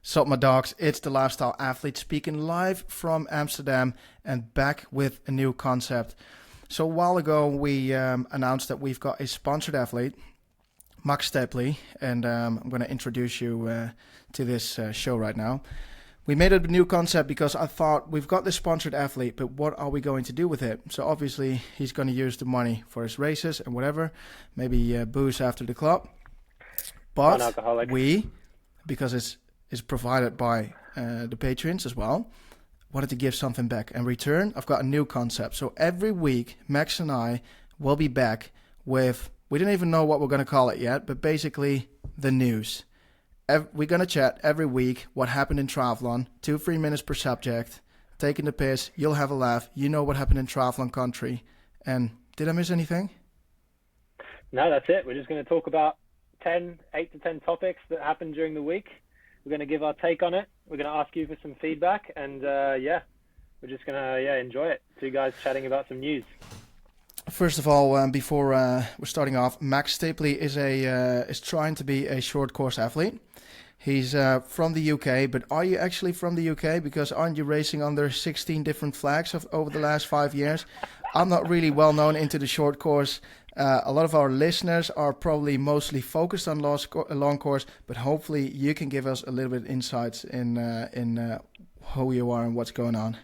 Sup, my dogs? It's the Lifestyle Athlete speaking live from Amsterdam and back with a new concept. So a while ago, we announced that we've got a sponsored athlete, MaxStapley, and I'm going to introduce you to this show right now. We made it a new concept because I thought we've got this sponsored athlete, but what are we going to do with it? So obviously, he's going to use the money for his races and whatever, maybe booze after the club. But we, because it's provided by the patrons as well, wanted to give something back. In return, I've got a new concept. So every week, Max and I will be back with, we don't even know what we're going to call it yet, but basically the news. We're going to chat every week what happened in triathlon, 2-3 minutes per subject, taking the piss, you'll have a laugh, you know what happened in triathlon country. And did I miss anything? No, that's it. We're just going to talk about 8 to 10 topics that happened during the week. We're going to give our take on it. We're going to ask you for some feedback, and we're just going to enjoy it. Two guys chatting about some news. First of all, before we're starting off, MaxStapley is trying to be a short course athlete. He's from the UK, but are you actually from the UK? Because aren't you racing under 16 different flags over the last 5 years? I'm not really well known into the short course. A lot of our listeners are probably mostly focused on long course, but hopefully you can give us a little bit of insights in who you are and what's going on.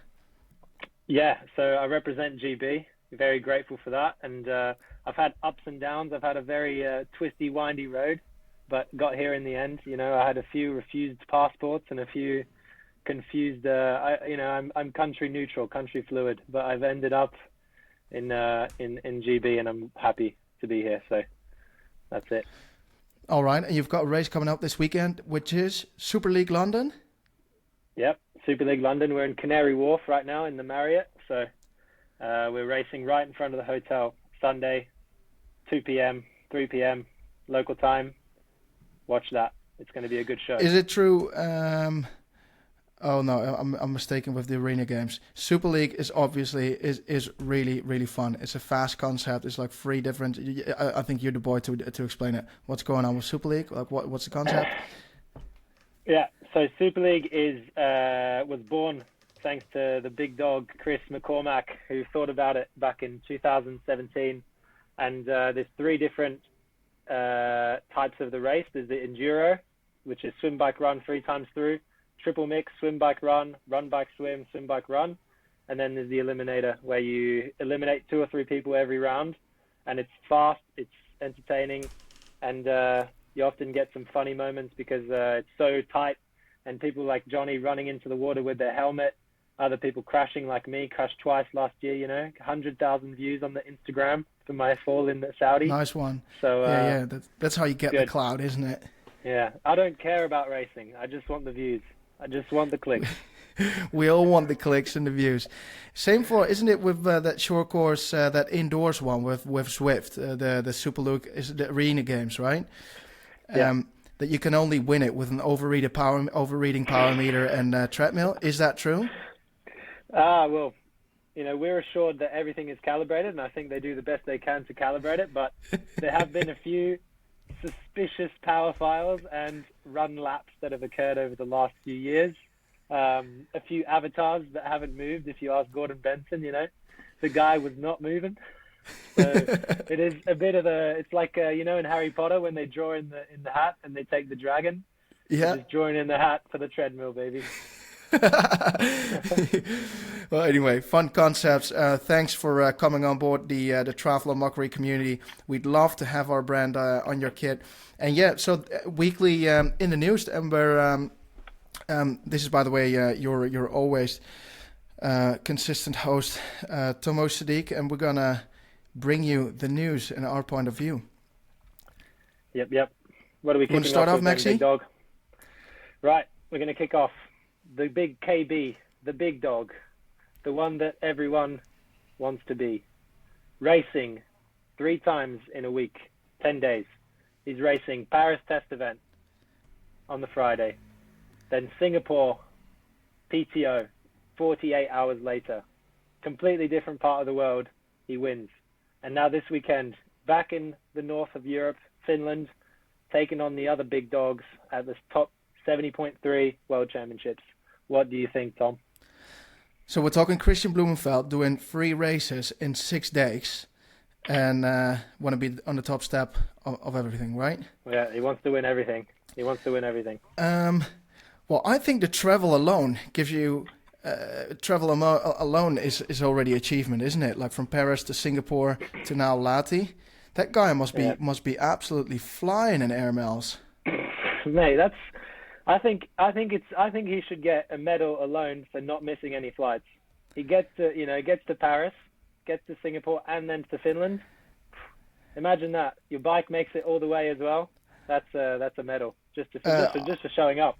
Yeah, so I represent GB. Very grateful for that, and I've had ups and downs. I've had a very twisty, windy road, but got here in the end. You know, I had a few refused passports and a few confused. I'm country neutral, country fluid, but I've ended up in GB, and I'm happy to be here. So that's it. All right, and you've got a race coming up this weekend, which is Super League London. Yep, Super League London. We're in Canary Wharf right now in the Marriott. So we're racing right in front of the hotel. Sunday, 2 p.m., 3 p.m. local time. Watch that. It's going to be a good show. Is it true? Oh no, I'm mistaken with the arena games. Super League is obviously is really, really fun. It's a fast concept. It's like 3 different. I think you're the boy to explain it. What's going on with Super League? Like what's the concept? Yeah, so Super League was born thanks to the big dog Chris McCormack, who thought about it back in 2017. And there's 3 different types of the race. There's the enduro, which is swim, bike, run 3 times through. Triple mix, swim, bike, run, bike, swim, bike, run. And then there's the eliminator, where you eliminate 2 or 3 people every round. And it's fast, it's entertaining, and you often get some funny moments because it's so tight, and people like Johnny running into the water with their helmet, other people crashing like me, crashed twice last year, 100,000 views on the Instagram for my fall in the Saudi. Nice one. So yeah, that's how you get the cloud, isn't it? Yeah, I don't care about racing. I just want the views. I just want the clicks. We all want the clicks and the views. Same for, isn't it, with that short course, that indoors one with Swift, the Super League, is the arena games, right? Yeah. That you can only win it with an overreading power meter and treadmill. Is that true? Well, we're assured that everything is calibrated, and I think they do the best they can to calibrate it, but there have been a few suspicious power files and run laps that have occurred over the last few years. A few avatars that haven't moved. If you ask Gordon Benson, the guy was not moving. So it is a bit of it's like in Harry Potter when they draw in the hat and they take the dragon. Yeah, just drawing in the hat for the treadmill, baby. Well, anyway, fun concepts. Thanks for coming on board the Triathlon Mockery community. We'd love to have our brand on your kit. And yeah, so weekly in the news, and we're this is, by the way, your always consistent host, Tomo Sadiq, and we're gonna bring you the news and our point of view. Yep. What are we kicking off? Start off, Maxi? Big dog. Right, we're gonna kick off the big KB, the big dog, the one that everyone wants to be. Racing 3 times in a week, 10 days. He's racing Paris test event on the Friday. Then Singapore PTO, 48 hours later. Completely different part of the world, he wins. And now this weekend, back in the north of Europe, Finland, taking on the other big dogs at the top 70.3 World Championships. What do you think, Tom? So we're talking Kristian Blummenfelt doing 3 races in 6 days and want to be on the top step of everything, right? Yeah, he wants to win everything. Well, I think the travel alone gives you... alone is already achievement, isn't it? Like from Paris to Singapore to now Lati. That guy must be absolutely flying in air miles. Mate, I think he should get a medal alone for not missing any flights. He gets to Paris, gets to Singapore, and then to Finland. Imagine that. Your bike makes it all the way as well. That's a medal just for showing up.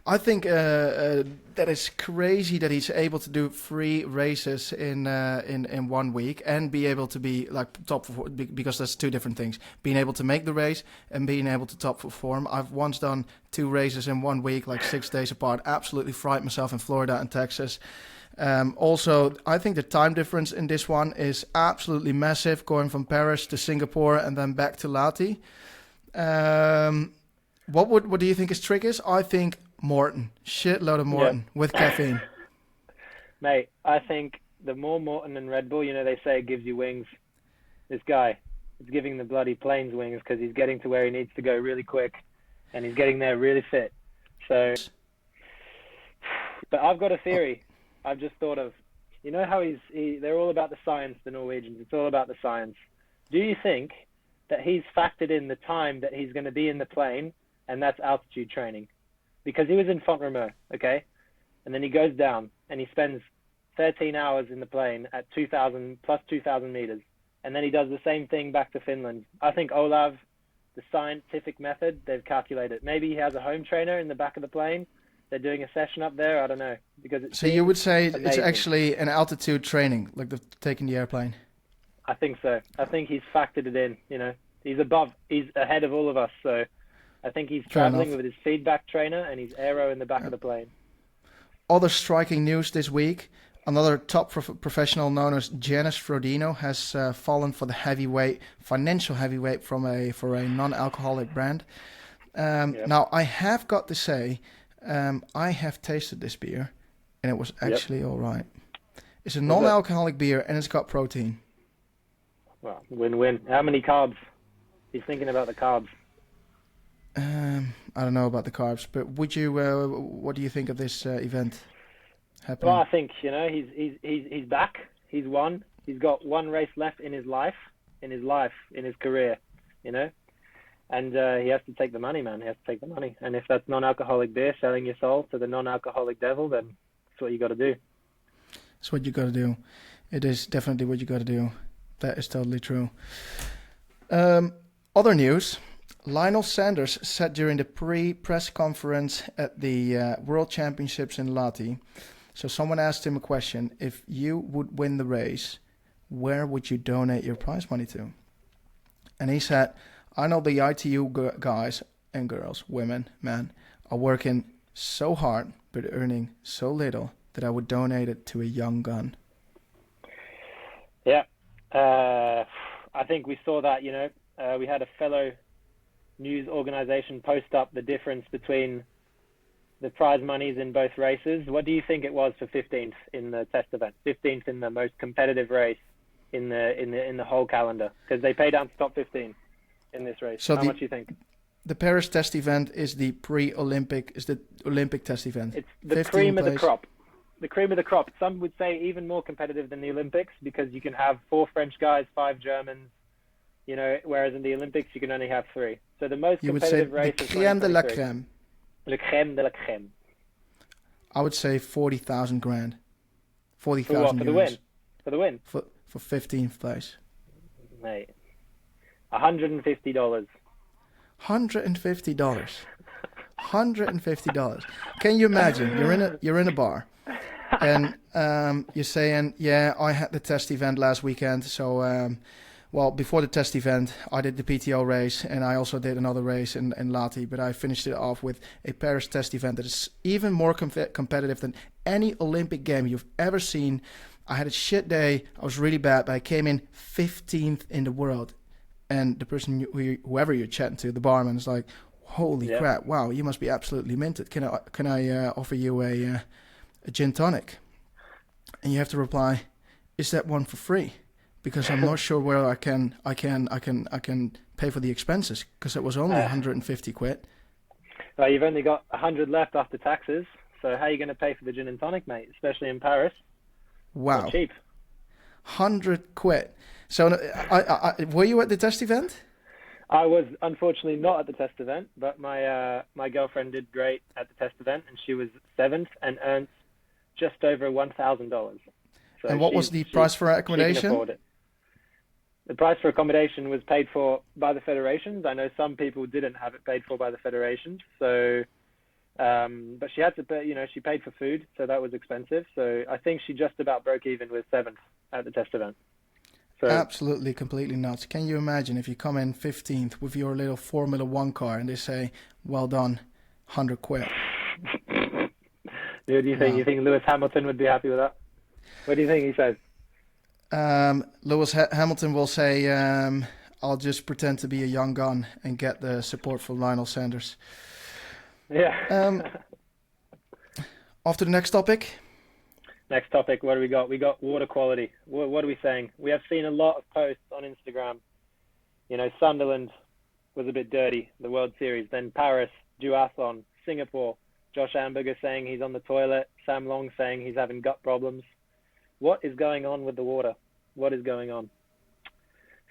I think that is crazy that he's able to do 3 races in 1 week and be able to be like top because that's 2 different things. Being able to make the race and being able to top perform. I've once done 2 races in 1 week, like 6 days apart. Absolutely fried myself in Florida and Texas. Also, I think the time difference in this one is absolutely massive, going from Paris to Singapore and then back to Lati. What do you think his trick is? I think Morton, shitload of Morton with caffeine. Mate, I think the more Morton and Red Bull, they say it gives you wings. This guy is giving the bloody planes wings because he's getting to where he needs to go really quick, and he's getting there really fit. So, but I've got a theory. I've just thought of, how they're all about the science, the Norwegians. It's all about the science. Do you think that he's factored in the time that he's going to be in the plane, and that's altitude training? Because he was in Font-Romeu, okay? And then he goes down and he spends 13 hours in the plane at 2,000 plus 2,000 meters. And then he does the same thing back to Finland. I think Olav, the scientific method, they've calculated. Maybe he has a home trainer in the back of the plane. They're doing a session up there. I don't know. So you would say amazing. It's actually an altitude training, like taking the airplane? I think so. I think he's factored it in, He's ahead of all of us, so... I think he's traveling with his feedback trainer and his aero in the back of the plane. Other striking news this week. Another top professional known as Janice Frodeno has fallen for the financial heavyweight for a non-alcoholic brand. Now, I have got to say, I have tasted this beer and it was actually all right. It's a non-alcoholic beer and it's got protein. Well, win-win. How many carbs? He's thinking about the carbs. I don't know about the carbs, but would you? What do you think of this event happening? Well, I think he's back. He's won. He's got 1 race left in his career, and he has to take the money, man. He has to take the money. And if that's non-alcoholic beer, selling your soul to the non-alcoholic devil, then that's what you got to do. That's what you got to do. It is definitely what you got to do. That is totally true. Other news. Lionel Sanders said during the pre-press conference at the World Championships in Lati, so someone asked him a question, if you would win the race, where would you donate your prize money to? And he said, I know the ITU guys and girls, women, men, are working so hard but earning so little that I would donate it to a young gun. Yeah, I think we saw that, we had a fellow news organization post up the difference between the prize monies in both races. What do you think it was for 15th in the test event? 15th in the most competitive race in the whole calendar, because they pay down to top 15 in this race. So how much do you think? The Paris test event is the Olympic test event. It's the cream of the crop. The cream of the crop. Some would say even more competitive than the Olympics, because you can have 4 French guys, 5 Germans, whereas in the Olympics you can only have 3. So the most competitive race is crème de la crème. Le crème de la crème. I would say 40,000 grand. 40,000 euros. For the win? For the win? For 15th place. Mate. $150. $150. $150. Can you imagine? You're in a bar, and you're saying, "Yeah, I had the test event last weekend, so." Well, before the test event, I did the PTO race, and I also did another race in Lati, but I finished it off with a Paris test event that is even more competitive than any Olympic game you've ever seen. I had a shit day. I was really bad, but I came in 15th in the world. And the person, whoever you're chatting to, the barman, is like, Holy crap! Wow, you must be absolutely minted. Can I offer you a gin tonic? And you have to reply, is that one for free? Because I'm not sure where I can pay for the expenses, because it was only 150 quid. Well, you've only got 100 left after taxes. So how are you going to pay for the gin and tonic, mate? Especially in Paris. Wow. Not cheap. 100 quid. So were you at the test event? I was unfortunately not at the test event, but my girlfriend did great at the test event, and she was 7th and earned just over $1,000. So and what was the price for accommodation? She can afford it. The price for accommodation was paid for by the federations. I know some people didn't have it paid for by the federations. So, but she had to pay, she paid for food, so that was expensive. So I think she just about broke even with 7th at the test event. So, absolutely, completely nuts. Can you imagine if you come in 15th with your little Formula One car and they say, well done, 100 quid? What do you think? Wow. You think Lewis Hamilton would be happy with that? What do you think he says? Lewis Hamilton will say, I'll just pretend to be a young gun and get the support from Lionel Sanders. Yeah. Off to the next topic. Next topic, what do we got? We got water quality. What are we saying? We have seen a lot of posts on Instagram. Sunderland was a bit dirty, the World Series. Then Paris, duathlon, Singapore. Josh Amberger saying he's on the toilet. Sam Long saying he's having gut problems. What is going on with the water? What is going on?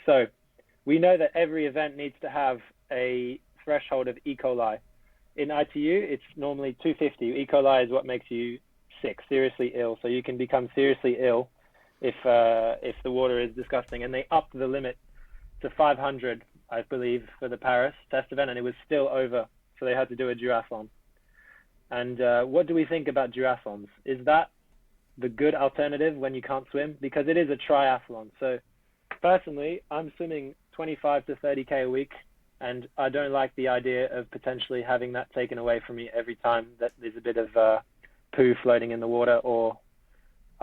So we know that every event needs to have a threshold of E. coli. In ITU, it's normally 250. E. coli is what makes you sick, seriously ill. So you can become seriously ill if the water is disgusting. And they upped the limit to 500, I believe, for the Paris test event, and it was still over. So they had to do a duathlon. And what do we think about duathlons? Is that the good alternative when you can't swim? Because it is a triathlon. So personally, I'm swimming 25 to 30K a week, and I don't like the idea of potentially having that taken away from me every time that there's a bit of poo floating in the water or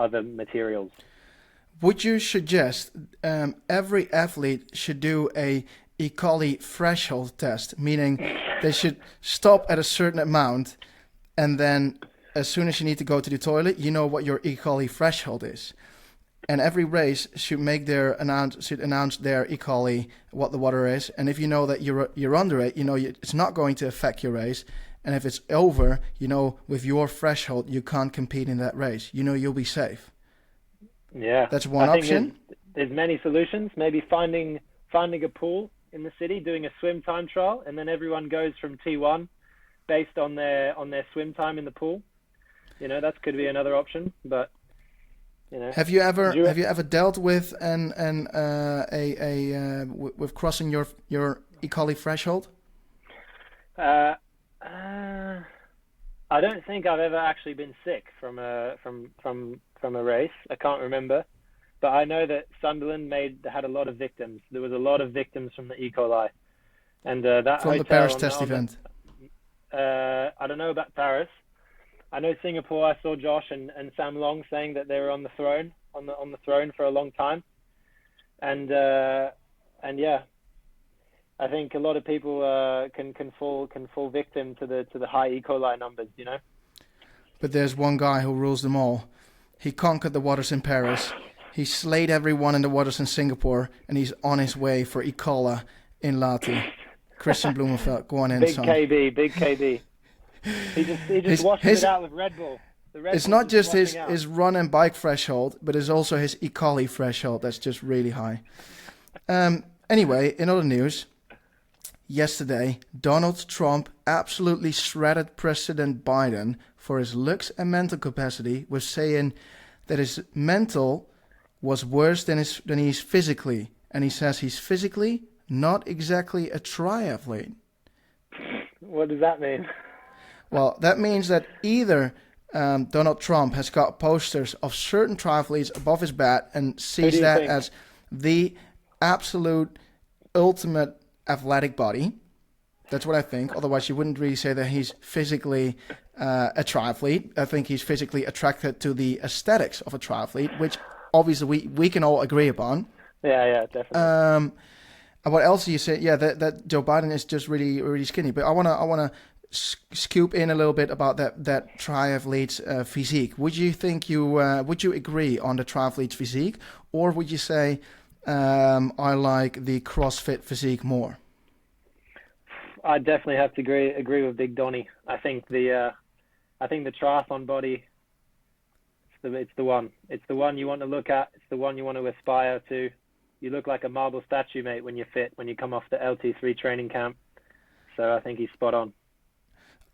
other materials. Would you suggest every athlete should do a E. coli threshold test, meaning they should stop at a certain amount, and then as soon as you need to go to the toilet, you know what your E. coli threshold is? And every race should announce their E. coli, what the water is. And if you know that you're under it, it's not going to affect your race. And if it's over, with your threshold, you can't compete in that race. You'll be safe. Yeah, that's one option. There's many solutions. Maybe finding a pool in the city, doing a swim time trial, and then everyone goes from T1 based on their swim time in the pool. That could be another option. But have you ever dealt with with crossing your E. coli threshold? I don't think I've ever actually been sick from a race. I can't remember, but I know that Sunderland had a lot of victims. There was a lot of victims from the E. coli, and that from the Paris test event. I don't know about Paris. I know Singapore. I saw Josh and Sam Long saying that they were on the throne for a long time, and yeah. I think a lot of people can fall victim to the high E. coli numbers, But there's one guy who rules them all. He conquered the waters in Paris. He slayed everyone in the waters in Singapore, and he's on his way for E. coli in Lati. Kristian Blummenfelt, go on in, big son. Big KB. He just washes it out with Red Bull. It's not just his run and bike threshold, but it's also his E. coli threshold that's just really high. Anyway, in other news. Yesterday, Donald Trump absolutely shredded President Biden for his looks and mental capacity, with saying that his mental was worse than he's physically. And he says he's physically not exactly a triathlete. What does that mean? Well, that means that either Donald Trump has got posters of certain triathletes above his bed and sees that as the absolute ultimate athletic body. That's what I think. Otherwise, you wouldn't really say that he's physically a triathlete. I think he's physically attracted to the aesthetics of a triathlete, which obviously we can all agree upon. Yeah, definitely. What else do you say? Yeah, that Joe Biden is just really, really skinny. But I wanna scoop in a little bit about that triathlete's physique. Would you think would you agree on the triathlete's physique, or would you say I like the CrossFit physique more? I definitely have to agree with Big Donny. I think the triathlon body, it's the one. It's the one you want to look at. It's the one you want to aspire to. You look like a marble statue, mate, when you're fit, when you come off the LT3 training camp. So I think he's spot on.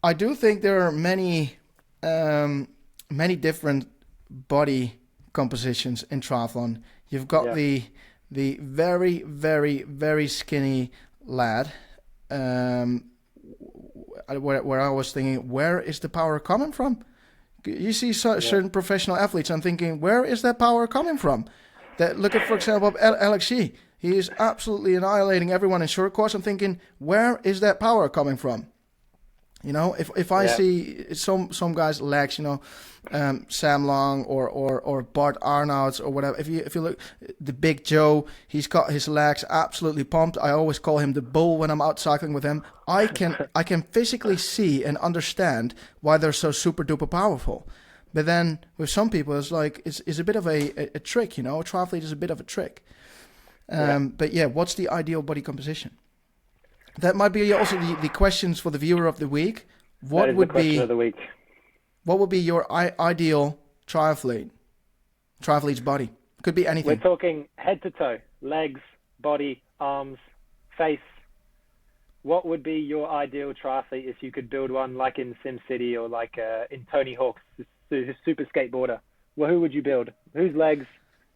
I do think there are many different body compositions in triathlon. You've got the very, very, very skinny lad, where I was thinking, where is the power coming from? You see certain professional athletes, I'm thinking, where is that power coming from? Look at, for example, Alex G. He is absolutely annihilating everyone in short course. I'm thinking, where is that power coming from? You know, if I see some guys' legs, you know, Sam Long or Bart Arnouts or whatever. If you look, the Big Joe, he's got his legs absolutely pumped. I always call him the bull when I'm out cycling with him. I can physically see and understand why they're so super duper powerful. But then with some people, it's like it's a bit of a trick, you know. A triathlete is a bit of a trick. But yeah, what's the ideal body composition? That might be also the questions for the viewer of the week. What would be of the week? What would be your ideal triathlete's body? Could be anything. We're talking head to toe, legs, body, arms, face. What would be your ideal triathlete if you could build one like in SimCity or like in Tony Hawk's Super Skateboarder? Well, who would you build? Whose legs?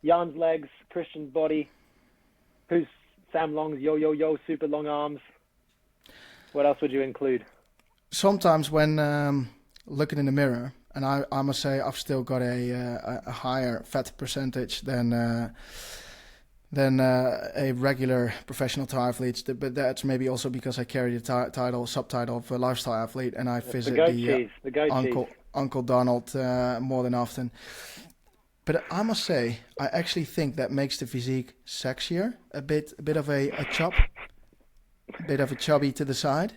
Jan's legs, Kristian's body. Who's Sam Long's yo super long arms? What else would you include? Sometimes when looking in the mirror, and I must say I've still got a higher fat percentage than a regular professional triathlete, but that's maybe also because I carry the subtitle of a lifestyle athlete, and I visit the Uncle Donald more than often. But I must say, I actually think that makes the physique sexier, a bit of a chop. A bit of a chubby to the side.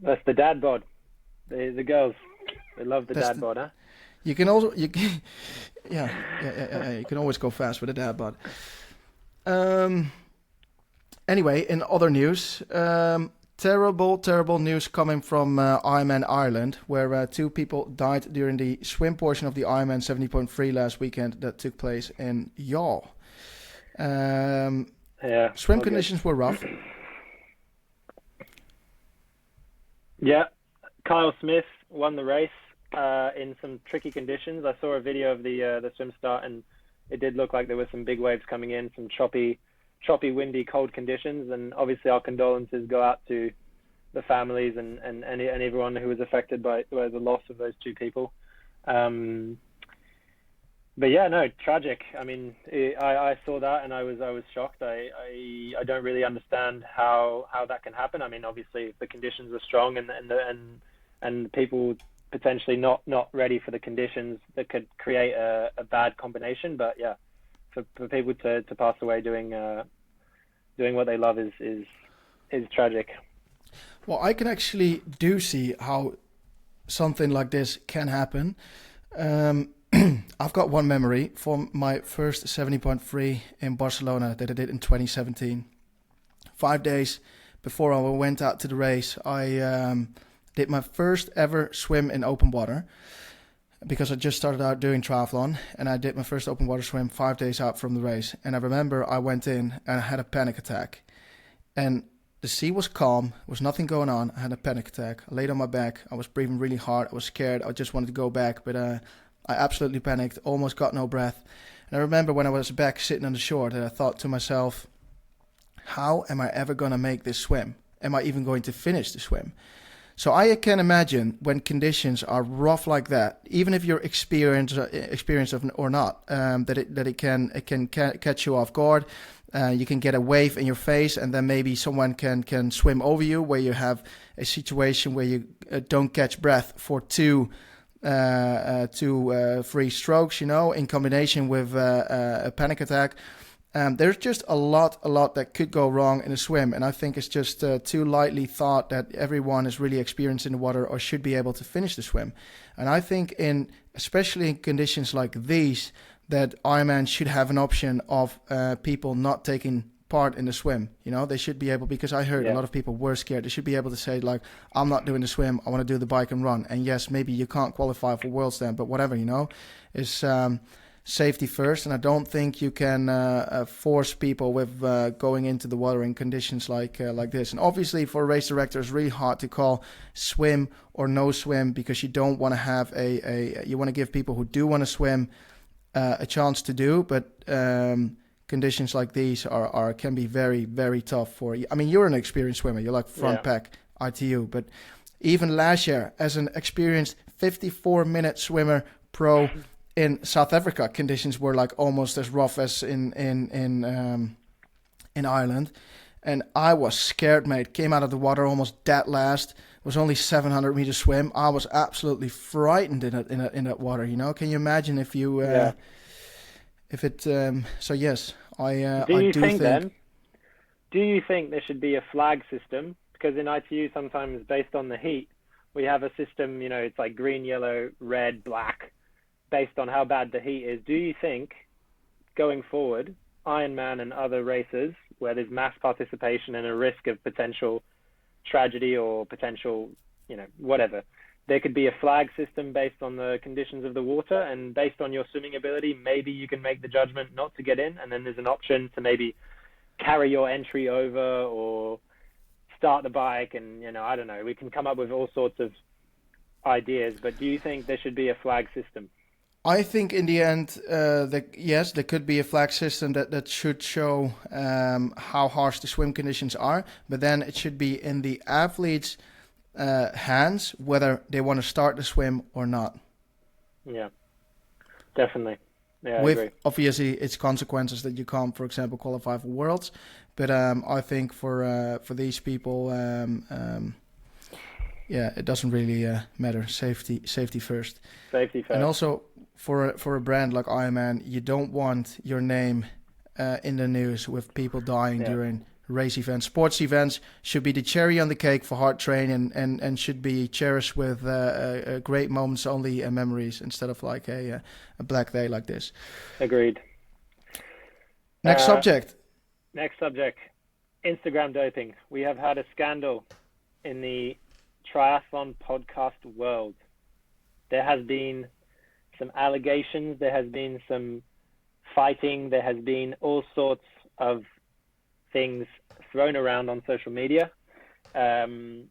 That's the dad bod. The girls, they love the dad bod, huh? You can also you can always go fast with a dad bod. Anyway, in other news, terrible news coming from IRONMAN Ireland, where 2 people died during the swim portion of the IRONMAN 70.3 last weekend that took place in Yaw. Swim conditions were rough. Yeah, Kyle Smith won the race in some tricky conditions. I saw a video of the swim start, and it did look like there were some big waves coming in, some choppy, windy, cold conditions. And obviously, our condolences go out to the families and everyone who was affected by the loss of those 2 people. But yeah, no, tragic. I mean, I saw that and I was shocked. I don't really understand how that can happen. I mean, obviously the conditions were strong and people potentially not ready for the conditions that could create a bad combination. But yeah, for people to pass away doing what they love is tragic. Well, I can actually do see how something like this can happen. I've got one memory from my first 70.3 in Barcelona that I did in 2017. 5 days before I went out to the race, I did my first ever swim in open water because I just started out doing triathlon, and I did my first open water swim 5 days out from the race. And I remember I went in and I had a panic attack. And the sea was calm, there was nothing going on. I had a panic attack. I laid on my back. I was breathing really hard. I was scared. I just wanted to go back, but I absolutely panicked, almost got no breath. And I remember when I was back sitting on the shore that I thought to myself, how am I ever going to make this swim? Am I even going to finish the swim? So I can imagine when conditions are rough like that, even if you're experienced or not, that it can catch you off guard. You can get a wave in your face, and then maybe someone can swim over you, where you have a situation where you don't catch breath for two free strokes, you know, in combination with a panic attack. There's just a lot that could go wrong in a swim, and I think it's just too lightly thought that everyone is really experienced in the water or should be able to finish the swim. And I think especially in conditions like these, that Ironman should have an option of people not taking part in the swim. They should be able, because I heard a lot of people were scared. They should be able to say, like, I'm not doing the swim, I want to do the bike and run. And yes, maybe you can't qualify for Worlds then, but whatever, is safety first. And I don't think you can force people with going into the water in conditions like this. And obviously for a race director, it's really hard to call swim or no swim, because you don't want to have you want to give people who do want to swim a chance to do, but conditions like these can be very, very tough for you. I mean, you're an experienced swimmer. You're like front pack ITU, but even last year, as an experienced 54-minute swimmer pro in South Africa, conditions were like almost as rough as in Ireland, and I was scared, mate. Came out of the water almost dead last. It was only 700 meter swim. I was absolutely frightened in that water. Can you imagine if you if it? So yes, I do think. Do you think there should be a flag system? Because in ITU, sometimes based on the heat, we have a system. It's like green, yellow, red, black, based on how bad the heat is. Do you think, going forward, Ironman and other races where there's mass participation and a risk of potential tragedy or potential, whatever, there could be a flag system based on the conditions of the water, and based on your swimming ability, maybe you can make the judgment not to get in, and then there's an option to maybe carry your entry over or start the bike, and I don't know, we can come up with all sorts of ideas. But do you think there should be a flag system? I think in the end, yes, there could be a flag system that should show how harsh the swim conditions are, but then it should be in the athletes' hands whether they want to start the swim or not. Yeah, definitely. Yeah, with I agree. Obviously its consequences that you can't, for example, qualify for Worlds, but I think for these people, it doesn't really matter. Safety first. Safety first. And also for a brand like Ironman, you don't want your name in the news with people dying during race events. Sports events should be the cherry on the cake for hard training and should be cherished with great moments only and memories, instead of like a black day like this. Agreed. Next subject. Instagram doping. We have had a scandal in the triathlon podcast world. There has been some allegations, there has been some fighting, there has been all sorts of things thrown around on social media. And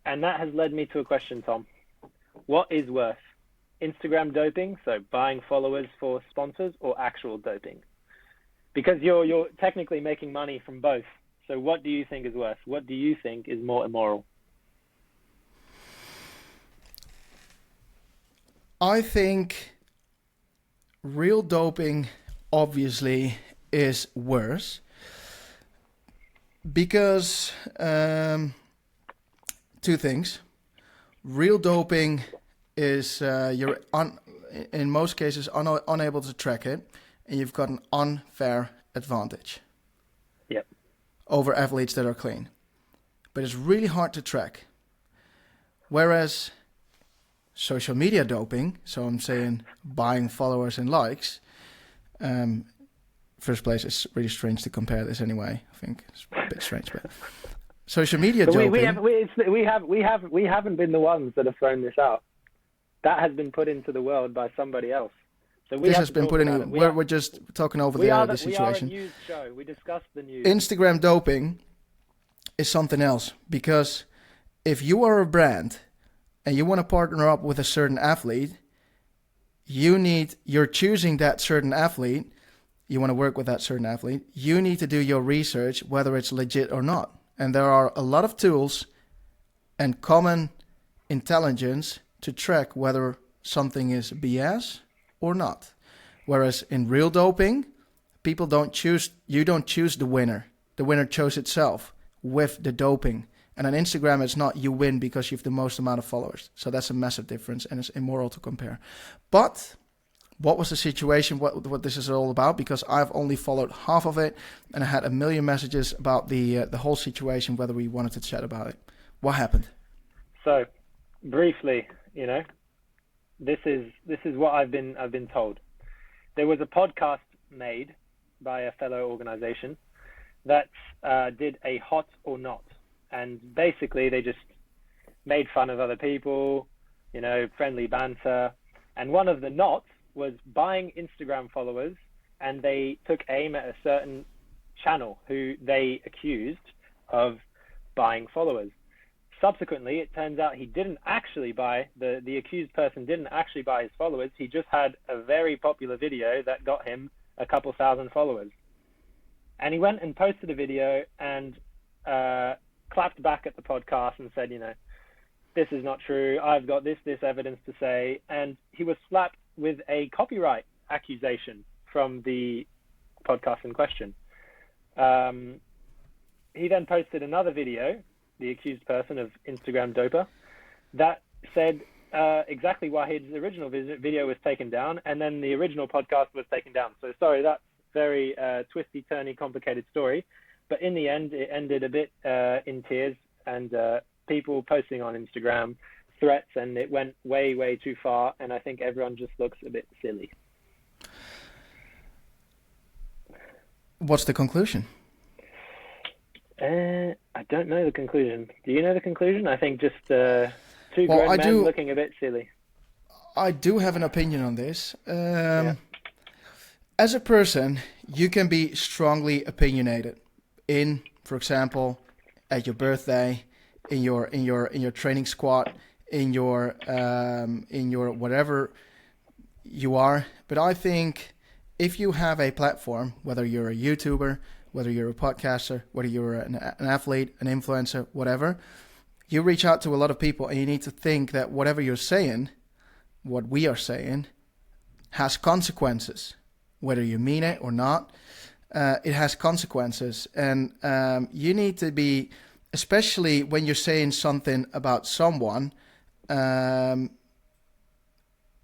that has led me to a question, Tom. What is worse? Instagram doping, so buying followers for sponsors, or actual doping? Because you're technically making money from both. So what do you think is worse? What do you think is more immoral? I think real doping obviously is worse because two things. Real doping is you're in most cases unable to track it, and you've got an unfair advantage over athletes that are clean. But it's really hard to track. Whereas social media doping, so I'm saying buying followers and likes, first place, it's really strange to compare this anyway. I think it's a bit strange, but social media doping. We haven't been the ones that have thrown this out. That has been put into the world by somebody else. So this has been put in. We're just talking over the situation. We are a news show. We discuss the news. Instagram doping is something else, because if you are a brand and you want to partner up with a certain athlete, you're choosing that certain athlete, you want to work with that certain athlete, you need to do your research whether it's legit or not. And there are a lot of tools and common intelligence to track whether something is BS or not. Whereas in real doping, you don't choose the winner. The winner chose itself with the doping. And on Instagram, it's not you win because you have the most amount of followers. So that's a massive difference, and it's immoral to compare. But what was the situation, what this is all about, because I've only followed half of it, and I had a million messages about the whole situation, whether we wanted to chat about it. What happened? So, briefly, this is what I've been told. There was a podcast made by a fellow organization that did a hot or not, and basically they just made fun of other people, friendly banter, and one of the nots was buying Instagram followers, and they took aim at a certain channel who they accused of buying followers. Subsequently, it turns out he didn't actually buy, the accused person didn't actually buy his followers. He just had a very popular video that got him a couple thousand followers. And he went and posted a video and clapped back at the podcast and said, this is not true. I've got this evidence to say. And he was slapped with a copyright accusation from the podcast in question. He then posted another video, the accused person of Instagram Doper, that said exactly why his original video was taken down, and then the original podcast was taken down. So sorry, that's very twisty, turny, complicated story. But in the end, it ended a bit in tears and people posting on Instagram threats, and it went way, way too far. And I think everyone just looks a bit silly. What's the conclusion? I don't know the conclusion. Do you know the conclusion? I think just two grown men looking a bit silly. I do have an opinion on this. As a person, you can be strongly opinionated in, for example, at your birthday, in your training squad, in your whatever you are. But I think if you have a platform, whether you're a YouTuber, whether you're a podcaster, whether you're an athlete, an influencer, whatever, you reach out to a lot of people, and you need to think that whatever you're saying, what we are saying, has consequences. Whether you mean it or not, it has consequences. And you need to be, especially when you're saying something about someone,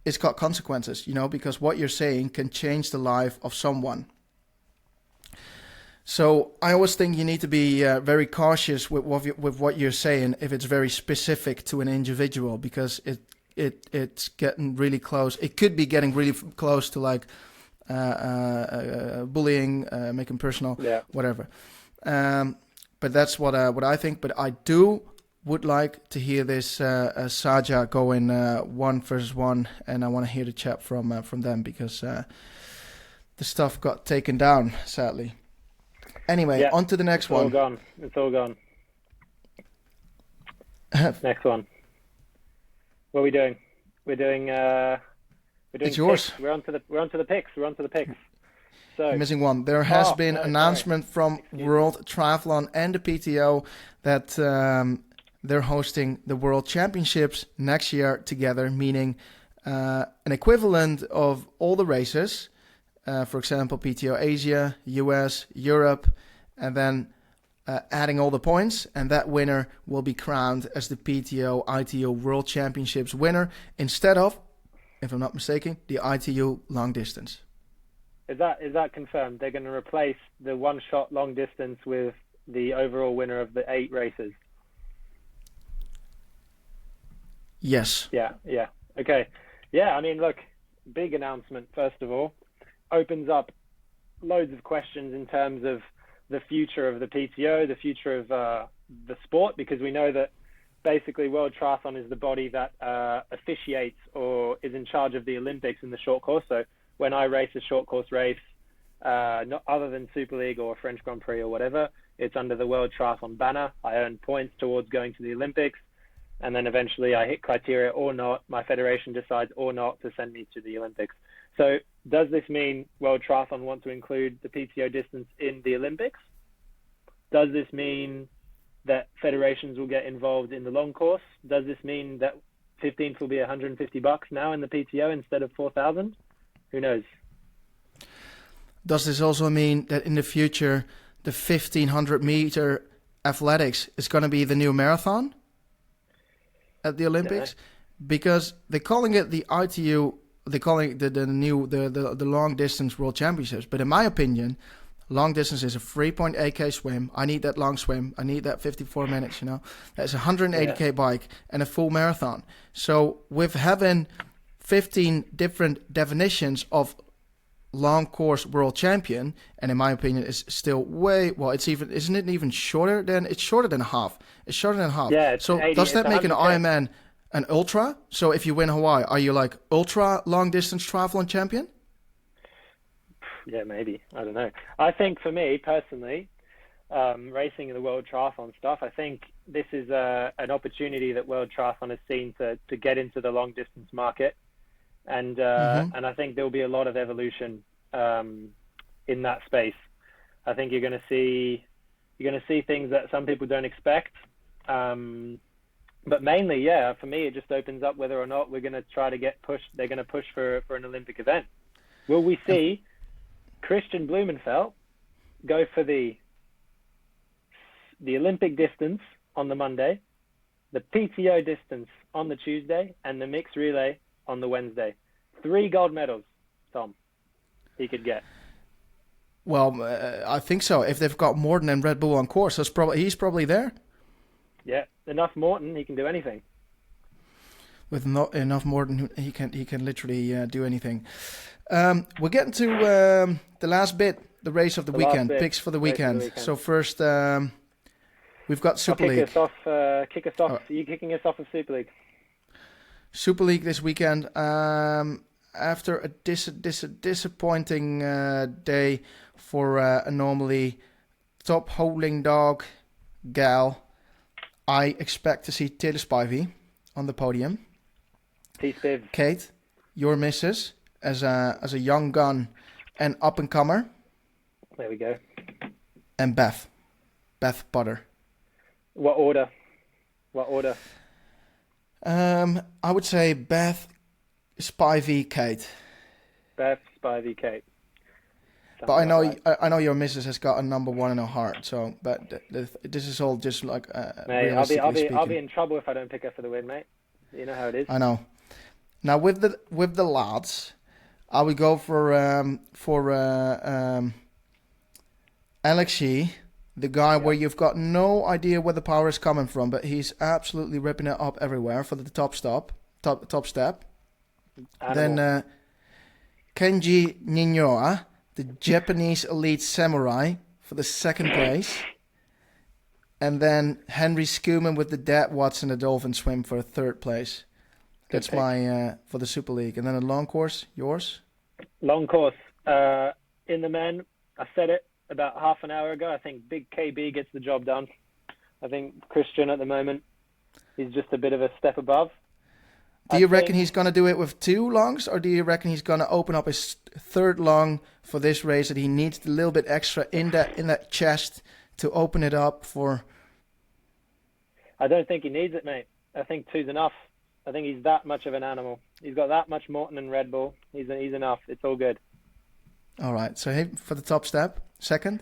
it's got consequences, because what you're saying can change the life of someone. So I always think you need to be very cautious with what you're saying if it's very specific to an individual, because it's getting really close. It could be getting really close to like bullying, making personal, whatever. But that's what I think. But I would like to hear this Saja going 1v1, and I want to hear the chat from them, because the stuff got taken down, sadly. Anyway, on to the next one. It's all gone. Next one. What are we doing? We're doing it's yours. We're on to the picks. So missing one. There has been an announcement from World Triathlon and the PTO that they're hosting the World Championships next year together, meaning an equivalent of all the races. For example, PTO Asia, US, Europe, and then adding all the points, and that winner will be crowned as the PTO ITU World Championships winner instead of, if I'm not mistaken, the ITU long distance. Is that confirmed? They're going to replace the one-shot long distance with the overall winner of the 8 races? Yes. Yeah. Okay. Yeah, I mean, look, big announcement, first of all. Opens up loads of questions in terms of the future of the PTO, the future of the sport, because we know that basically World Triathlon is the body that officiates or is in charge of the Olympics in the short course. So when I race a short course race, not other than Super League or French Grand Prix or whatever, it's under the World Triathlon banner. I earn points towards going to the Olympics, and then eventually I hit criteria or not. My federation decides or not to send me to the Olympics. So does this mean World Triathlon want to include the PTO distance in the Olympics? Does this mean that federations will get involved in the long course? Does this mean that 15th will be $150 now in the PTO instead of 4,000? Who knows? Does this also mean that in the future the 1,500 meter athletics is going to be the new marathon at the Olympics? Because they're calling it the ITU they call it the long distance world championships. But in my opinion, long distance is a 3.8k swim. I need that long swim. I need that 54 minutes. That's a 180k bike and a full marathon. So with having 15 different definitions of long course world champion, and in my opinion, it's still isn't it even shorter than? It's shorter than half. It's shorter than half. Yeah. So does that make an Ironman an ultra? So if you win Hawaii, are you like ultra long distance triathlon champion? Yeah, maybe. I don't know. I think for me personally, racing in the World Triathlon stuff, I think this is an opportunity that World Triathlon has seen to get into the long distance market, and I think there will be a lot of evolution in that space. I think you're going to see things that some people don't expect. But mainly, for me, it just opens up whether or not we're going to try to get pushed. They're going to push for an Olympic event. Will we see Kristian Blummenfelt go for the Olympic distance on the Monday, the PTO distance on the Tuesday, and the mixed relay on the Wednesday? 3 gold medals, Tom, he could get. Well, I think so. If they've got Morton and Red Bull on course, he's probably there. Yeah, enough Morton, he can do anything. With not enough Morton, he can literally do anything. We're getting to the last bit, the race of the weekend, picks for the weekend. So first, we've got Super League. Kick us off. Are you kicking us off with Super League? Super League this weekend. After a disappointing day for a normally top holding dog gal, I expect to see Taylor Spivey on the podium. Kate, your missus as a young gun and up and comer. There we go. And Beth Potter. What order? I would say Beth, Spivey, Kate. Beth, Spivey, Kate. But I know your missus has got a number one in her heart. So, but this is all just like. Mate, I'll be in trouble if I don't pick her for the win, mate. You know how it is. I know. Now with the lads, I would go for Alexei, the guy where you've got no idea where the power is coming from, but he's absolutely ripping it up everywhere for the top step. Animal. Then Kenji Ninyoa, the Japanese elite samurai, for the second place. And then Henry Skuman with the Dad Watts and the Dolphin Swim for a third place. That's my for the Super League. And then a long course, yours? Long course. In the men, I said it about half an hour ago. I think Big KB gets the job done. I think Kristian at the moment, he's just a bit of a step above. Do you reckon he's going to do it with 2 longs, or do you reckon he's going to open up his third long for this race, that he needs a little bit extra in that chest to open it up for? I don't think he needs it, mate. I think 2's enough. I think he's that much of an animal. He's got that much Morton and Red Bull. He's enough. It's all good. All right. So hey, for the top step, second,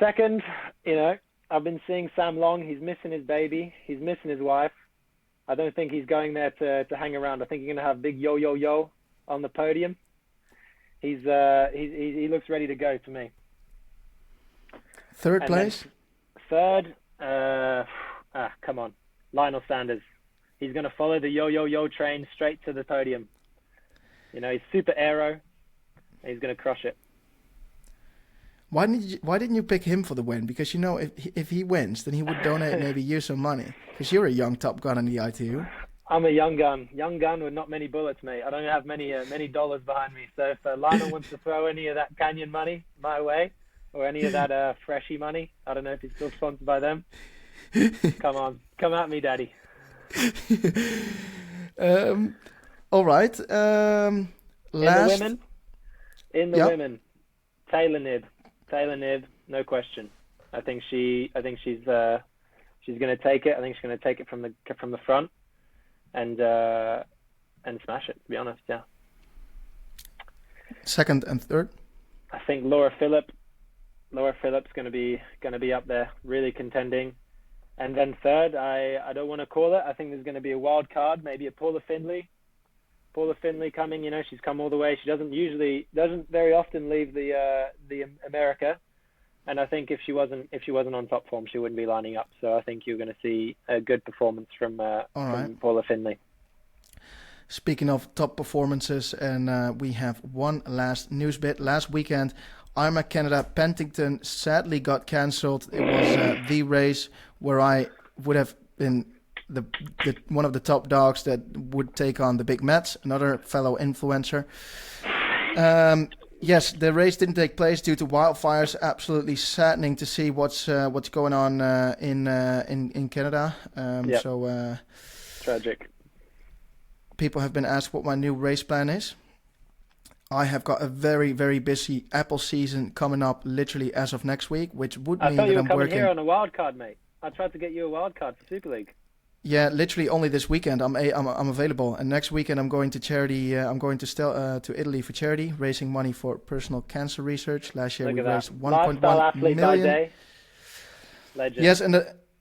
I've been seeing Sam Long. He's missing his baby. He's missing his wife. I don't think he's going there to hang around. I think he's going to have big yo on the podium. He looks ready to go to me. Third place? Third, come on. Lionel Sanders. He's going to follow the yo train straight to the podium. He's super aero. He's going to crush it. Why didn't you pick him for the win? Because if he wins, then he would donate maybe you some money. Because you're a young top gun in the ITU. I'm a young gun with not many bullets, mate. I don't have many dollars behind me. So if Lionel wants to throw any of that Canyon money my way, or any of that Freshie money, I don't know if he's still sponsored by them. Come on, come at me, Daddy. All right. In the women, Taylor Knibb, no question. I think she's going to take it. I think she's going to take it from the front and smash it. To be honest, yeah. Second and third. I think Laura Phillip's going to be up there, really contending. And then third, I don't want to call it. I think there's going to be a wild card, maybe a Paula Findlay, Paula Findlay coming. She's come all the way. She doesn't very often leave the America. And I think if she wasn't on top form, she wouldn't be lining up. So I think you're going to see a good performance from Paula Findlay. Speaking of top performances, and we have one last news bit. Last weekend, IRONMAN Canada Penticton sadly got cancelled. It was the race where I would have been the one of the top dogs that would take on the Big Mets, another fellow influencer. Yes, the race didn't take place due to wildfires. Absolutely saddening to see what's going on in Canada. Yep. So tragic. People have been asked what my new race plan is. I have got a very, very busy Apple season coming up literally as of next week, which would mean that I'm working. I thought you were coming here on a wild card, mate. I tried to get you a wild card for Super League. Yeah, literally only this weekend I'm available, and next weekend I'm going to charity. I'm going to Italy for charity, raising money for personal cancer research. Last year we raised 1.1 million. Day. Legend. Yes,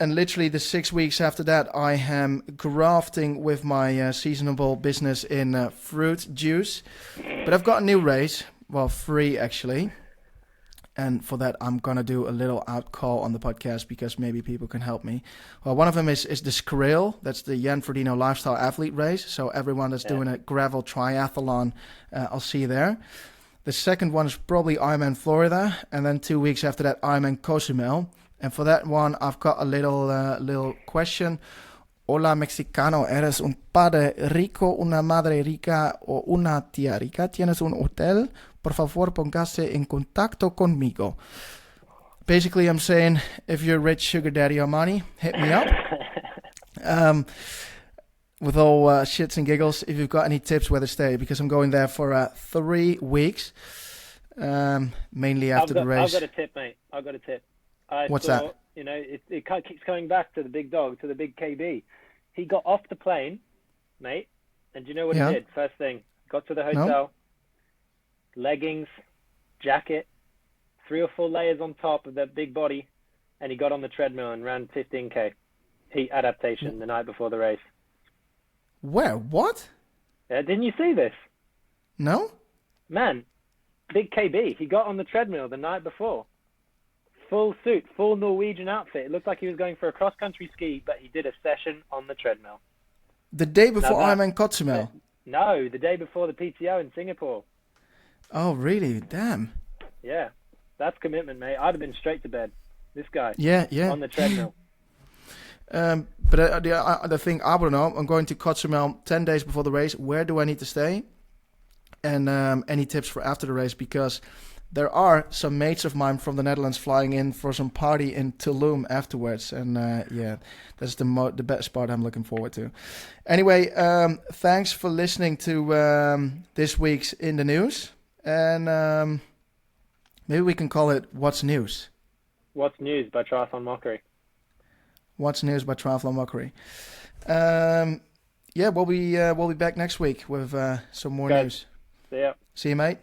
and literally the 6 weeks after that, I am grafting with my seasonable business in fruit juice. But I've got a new race, well, 3 actually. And for that, I'm going to do a little out call on the podcast because maybe people can help me. Well, one of them is the Skrill. That's the Janice Frodeno Lifestyle Athlete Race. So everyone that's doing a gravel triathlon, I'll see you there. The second one is probably IRONMAN Florida. And then 2 weeks after that, IRONMAN Cozumel. And for that one, I've got a little question. Hola, Mexicano. ¿Eres un padre rico, una madre rica o una tía rica? ¿Tienes un hotel? Por favor, póngase en contacto conmigo. Basically, I'm saying, if you're rich sugar daddy or money, hit me up. With all shits and giggles, if you've got any tips where to stay, because I'm going there for 3 weeks, mainly after the race. I've got a tip, mate. I've got a tip. What's that? It keeps coming back to the big dog, to the big KB. He got off the plane, mate, and do you know what he did? First thing, got to the hotel, leggings, jacket, 3 or 4 layers on top of that big body, and he got on the treadmill and ran 15K heat adaptation the night before the race. Where? What? Didn't you see this? No? Man, big KB, he got on the treadmill the night before. Full suit, full Norwegian outfit. It looked like he was going for a cross-country ski, but he did a session on the treadmill. The day before IRONMAN Cozumel? No, the day before the PTO in Singapore. Oh, really? Damn. Yeah, that's commitment, mate. I'd have been straight to bed. This guy. Yeah. On the treadmill. But the thing I want to know, I'm going to Cozumel 10 days before the race. Where do I need to stay? And any tips for after the race? Because there are some mates of mine from the Netherlands flying in for some party in Tulum afterwards. And that's the best part I'm looking forward to. Anyway, thanks for listening to this week's In the News. And maybe we can call it What's News. What's News by Triathlon Mockery. What's News by Triathlon Mockery. We'll be back next week with some more news. See ya. See you, mate.